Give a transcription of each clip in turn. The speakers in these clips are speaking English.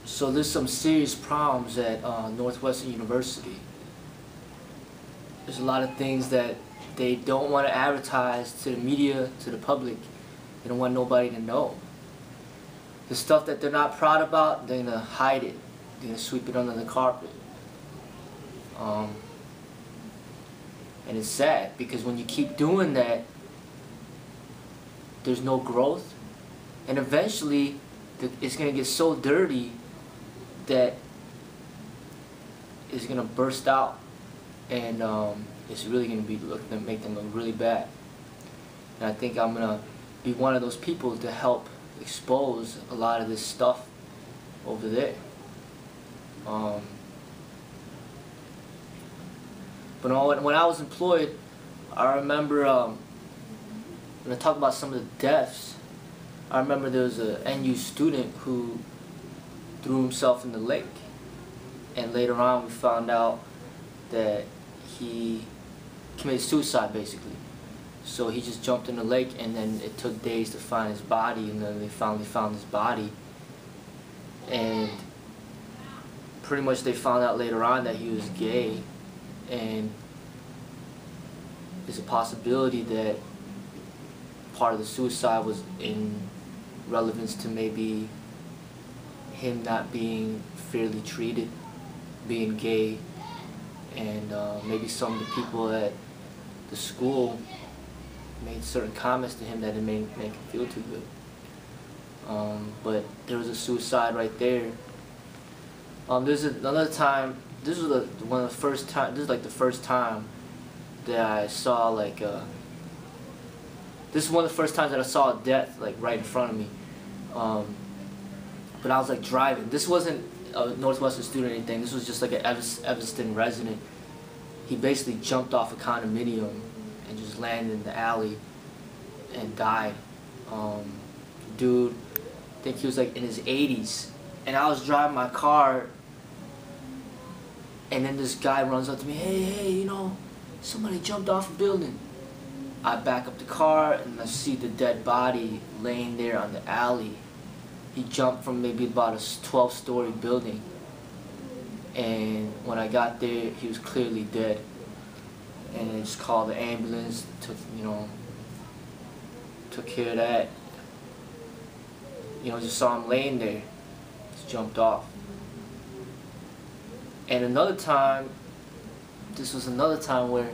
So there's some serious problems at Northwestern University. There's a lot of things that they don't want to advertise to the media, to the public. They don't want nobody to know. The stuff that they're not proud about, they're going to hide it. They're going to sweep it under the carpet. And it's sad because when you keep doing that, there's no growth. And eventually, it's going to get so dirty that it's going to burst out. And it's really going to make them look really bad. And I think I'm going to be one of those people to help expose a lot of this stuff over there. But when I was employed, I remember when I talk about some of the deaths, I remember there was an NU student who threw himself in the lake, and later on we found out that he committed suicide basically. So he just jumped in the lake, and then it took days to find his body, and then they finally found his body. And pretty much they found out later on that he was gay, and there's a possibility that part of the suicide was in relevance to maybe him not being fairly treated, being gay, and maybe some of the people at the school made certain comments to him that didn't make him feel too good. But there was a suicide right there. There's another time. This was one of the first time. This is like the first time that I saw like. This is one of the first times that I saw a death like right in front of me. But I was like driving. This wasn't a Northwestern student or anything. This was just like an Evanston resident. He basically jumped off a condominium and just landed in the alley and died. Dude, I think he was like in his 80s. And I was driving my car, and then this guy runs up to me, hey, you know, somebody jumped off a building. I back up the car, and I see the dead body laying there on the alley. He jumped from maybe about a 12-story building. And when I got there, he was clearly dead. And they just called the ambulance, took care of that. Just saw him laying there. Just jumped off. And another time, this was another time where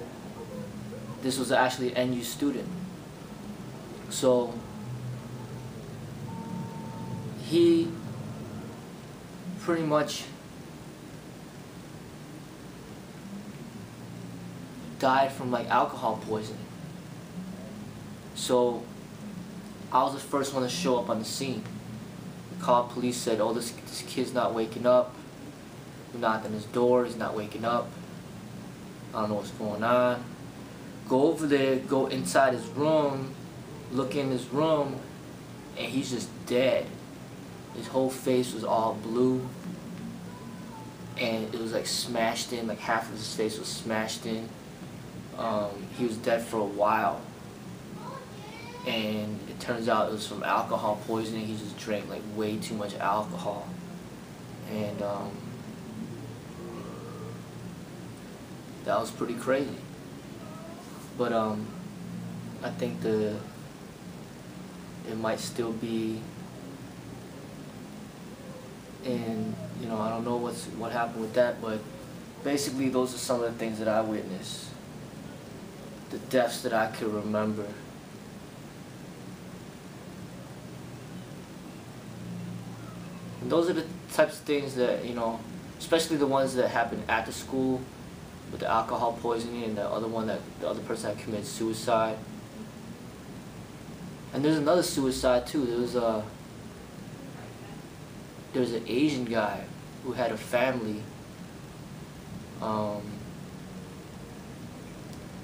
this was actually an NU student. So he pretty much died from like alcohol poisoning. So I was the first one to show up on the scene. The called police, said, oh, this kid's not waking up. We knocked on his door, he's not waking up. I don't know what's going on. Go over there, go inside his room, look in his room, and he's just dead. His whole face was all blue, and it was like smashed in, like half of his face was smashed in. He was dead for a while, and it turns out it was from alcohol poisoning. He just drank like way too much alcohol, and that was pretty crazy. But I think it might still be in, I don't know what happened with that, but basically those are some of the things that I witnessed. The deaths that I could remember. And those are the types of things that, especially the ones that happened at the school, with the alcohol poisoning, and the other person that committed suicide. And there's another suicide too. There was an Asian guy who had a family. I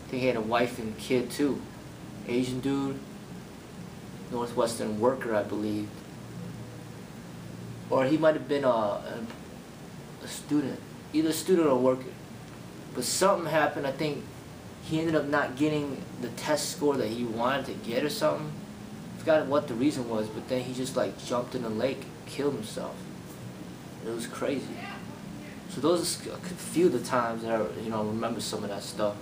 think he had a wife and kid too. Asian dude, Northwestern worker, I believe. Or he might have been a student, either a student or a worker. But something happened. I think he ended up not getting the test score that he wanted to get or something. I forgot what the reason was, but then he just like jumped in the lake, killed himself. It was crazy. So those are a few of the times that I, remember some of that stuff.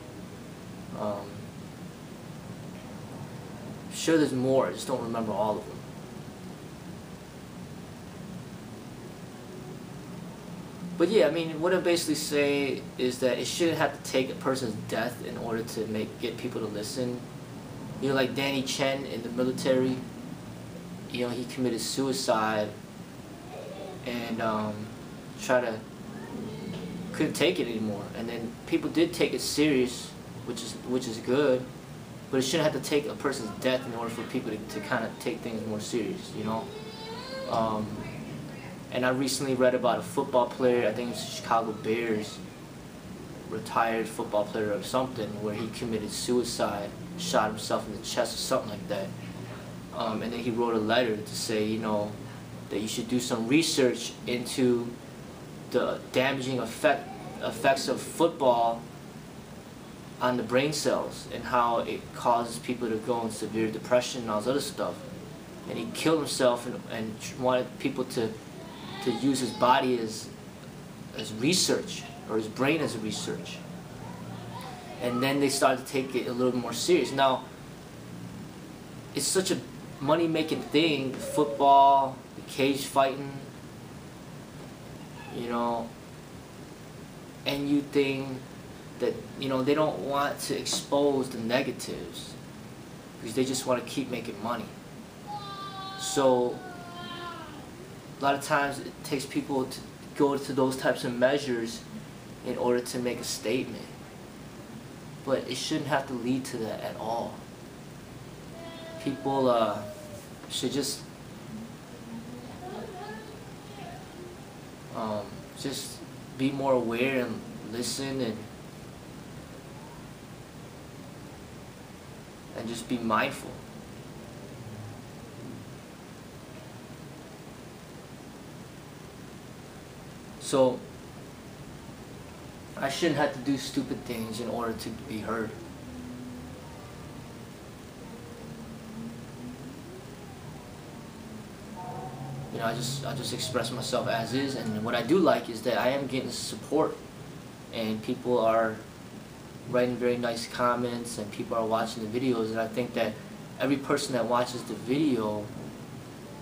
Sure, there's more. I just don't remember all of them. But yeah, I mean, what I basically say is that it shouldn't have to take a person's death in order to get people to listen. Like Danny Chen in the military. He committed suicide and couldn't take it anymore. And then people did take it serious, which is good. But it shouldn't have to take a person's death in order for people to kind of take things more serious, And I recently read about a football player, I think it's Chicago Bears, retired football player or something, where he committed suicide, shot himself in the chest or something like that. And then he wrote a letter to say, that you should do some research into the damaging effects of football on the brain cells and how it causes people to go in severe depression and all this other stuff. And he killed himself and wanted people to use his body as research, or his brain as research. And then they started to take it a little more serious. Now, it's such a money-making thing, football, the cage fighting, NU thing, that, they don't want to expose the negatives because they just want to keep making money. So a lot of times it takes people to go to those types of measures in order to make a statement. But it shouldn't have to lead to that at all. People should just be more aware and listen and just be mindful. So I shouldn't have to do stupid things in order to be heard. I just express myself as is, and what I do like is that I am getting support, and people are writing very nice comments, and people are watching the videos, and I think that every person that watches the video,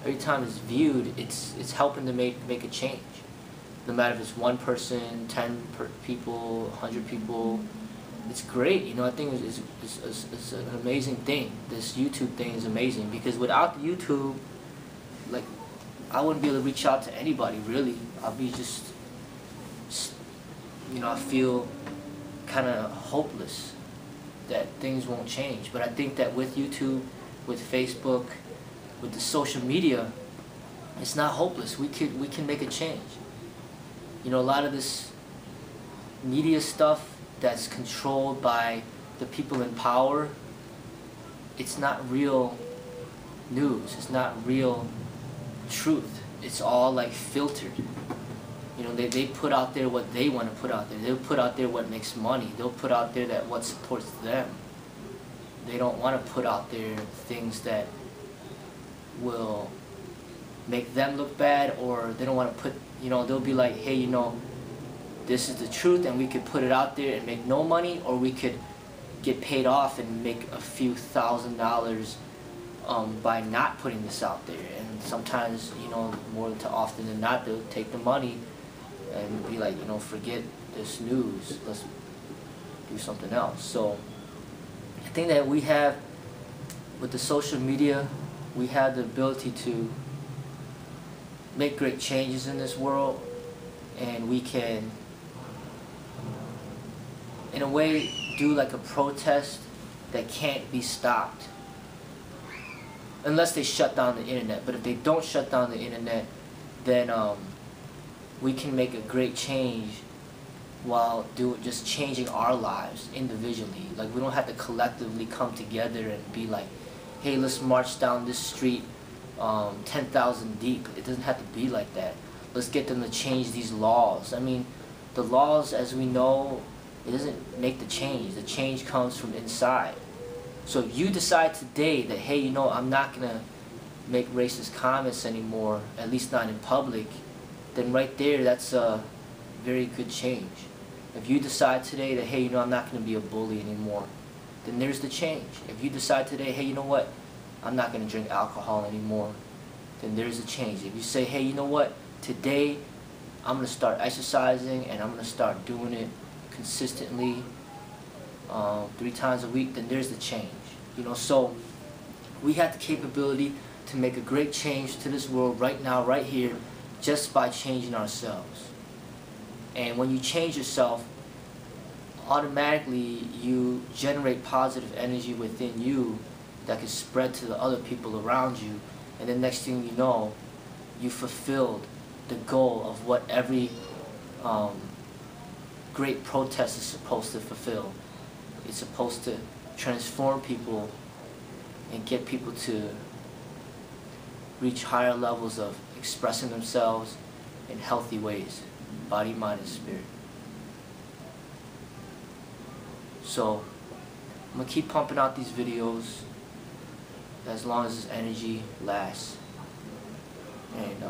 every time it's viewed, it's helping to make a change. No matter if it's one person, 10 people, 100 people, it's great. I think it's an amazing thing. This YouTube thing is amazing, because without the YouTube, like, I wouldn't be able to reach out to anybody, really. I'll be just I feel kind of hopeless that things won't change. But I think that with YouTube, with Facebook, with the social media, it's not hopeless. We can make a change. A lot of this media stuff that's controlled by the people in power, it's not real news. It's not real truth. It's all like filtered. They put out there what they want to put out there. They'll put out there what makes money. They'll put out there that what supports them. They don't want to put out there things that will make them look bad, or they don't want to put, they'll be like, hey, this is the truth, and we could put it out there and make no money, or we could get paid off and make a few $1,000s by not putting this out there. And sometimes, more often than not, they'll take the money and be like, forget this news, let's do something else. So I think that we have, with the social media, we have the ability to make great changes in this world, and we can, in a way, do like a protest that can't be stopped unless they shut down the internet. But if they don't shut down the internet, then we can make a great change while just changing our lives individually. Like, we don't have to collectively come together and be like, hey, let's march down this street 10,000 deep. It doesn't have to be like that. Let's get them to change these laws. I mean, the laws, as we know, it doesn't make the change. The change comes from inside. So if you decide today that, hey, I'm not going to make racist comments anymore, at least not in public, then right there, that's a very good change. If you decide today that, hey, I'm not going to be a bully anymore, then there's the change. If you decide today, hey, you know what, I'm not going to drink alcohol anymore, then there's a change. If you say, hey, you know what, today I'm going to start exercising and I'm going to start doing it consistently 3 times a week, then there's the change. So we have the capability to make a great change to this world right now, right here, just by changing ourselves. And when you change yourself, automatically you generate positive energy within you that can spread to the other people around you, and the next thing you know, you fulfilled the goal of what every great protest is supposed to fulfill. It's supposed to transform people and get people to reach higher levels of expressing themselves in healthy ways, body, mind, and spirit. So I'm going to keep pumping out these videos as long as this energy lasts. And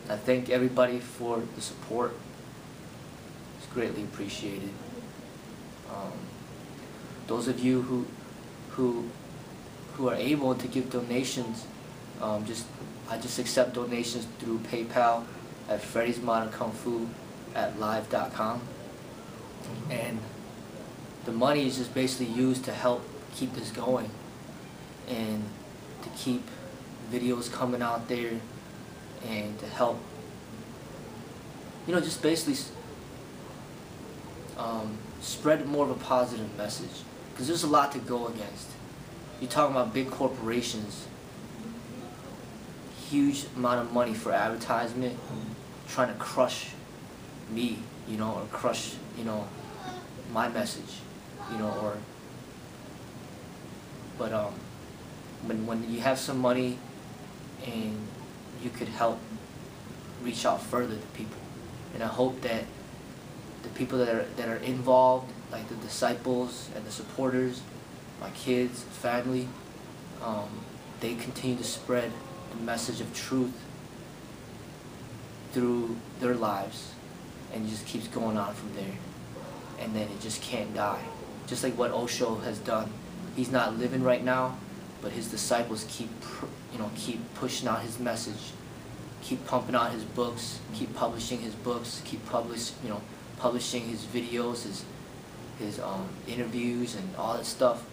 I thank everybody for the support. It's greatly appreciated. Those of you who are able to give donations, I just accept donations through PayPal at freddysmodernKungFu@live.com, and the money is just basically used to help keep this going and to keep videos coming out there and to help, just basically spread more of a positive message, because there's a lot to go against. You're talking about big corporations, huge amount of money for advertisement, trying to crush me, or crush, my message, but when you have some money and you could help reach out further to people, and I hope that the people that are involved, like the disciples and the supporters, my kids, family, they continue to spread the message of truth through their lives, and it just keeps going on from there, and then it just can't die. Just like what Osho has done. He's not living right now, but his disciples keep pushing out his message, keep pumping out his books, keep publishing his books, keep publishing his videos, his interviews and all that stuff.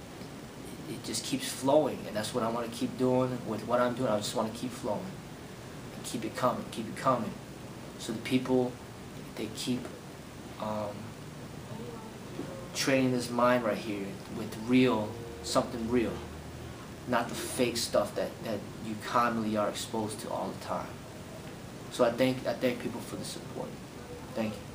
It just keeps flowing, and that's what I want to keep doing with what I'm doing. I just want to keep flowing and keep it coming. So the people, they keep training this mind right here with something real, not the fake stuff that you commonly are exposed to all the time. So I thank people for the support. Thank you.